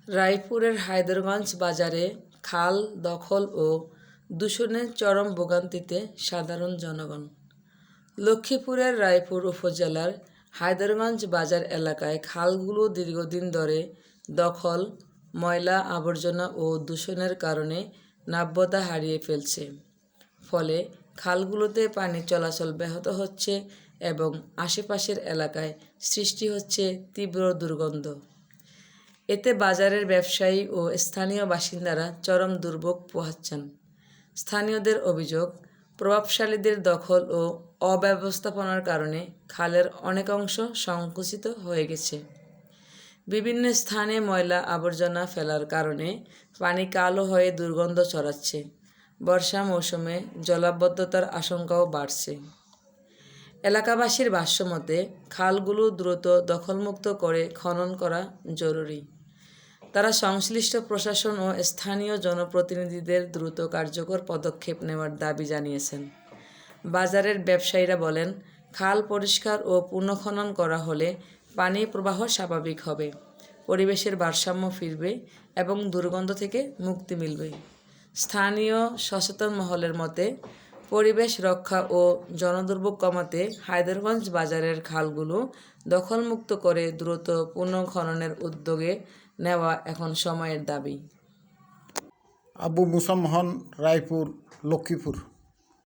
রায়পুরের হায়দরগঞ্জ বাজারে খাল দখল ও দূষণের চরম ভোগান্তিতে সাধারণ জনগণ। লক্ষ্মীপুরের রায়পুর উপজেলার হায়দরগঞ্জ বাজার এলাকায় খালগুলো দীর্ঘদিন ধরে দখল, ময়লা আবর্জনা ও দূষণের কারণে নাব্যতা হারিয়ে ফেলছে। ফলে খালগুলোতে পানি চলাচল ব্যাহত হচ্ছে এবং আশেপাশের এলাকায় সৃষ্টি হচ্ছে তীব্র দুর্গন্ধ। এতে বাজারের ব্যবসায়ী ও স্থানীয় বাসিন্দারা চরম দুর্ভোগ পোহাচ্ছেন। স্থানীয়দের অভিযোগ, প্রভাবশালীদের দখল ও অব্যবস্থাপনার কারণে খালের অনেক অংশ সংকুচিত হয়ে গেছে। বিভিন্ন স্থানে ময়লা আবর্জনা ফেলার কারণে পানি কালো হয়ে দুর্গন্ধ ছড়াচ্ছে। বর্ষা মৌসুমে জলাবদ্ধতার আশঙ্কাও বাড়ছে। এলাকাবাসীর ভাষ্যমতে, খালগুলো দ্রুত দখলমুক্ত করে খনন করা জরুরি। তারা সংশ্লিষ্ট প্রশাসন ও স্থানীয় জনপ্রতিনিধিদের দ্রুত কার্যকর পদক্ষেপ নেওয়ার দাবি জানিয়েছেন। বাজারের ব্যবসায়ীরা বলেন, খাল পরিষ্কার ও পুনঃখনন করা হলে পানি প্রবাহ স্বাভাবিক হবে, পরিবেশের ভারসাম্য ফিরবে এবং দুর্গন্ধ থেকে মুক্তি মিলবে। স্থানীয় সচেতন মহলের মতে, পরিবেশ রক্ষা ও জনদুর্ভোগ কমাতে হায়দরগঞ্জ বাজারের খালগুলো দখলমুক্ত করে দ্রুত পুনঃখননের উদ্যোগে নেওয়া এখন সময়ের দাবি। আবু মুসা মোহন, রায়পুর, লক্ষ্মীপুর।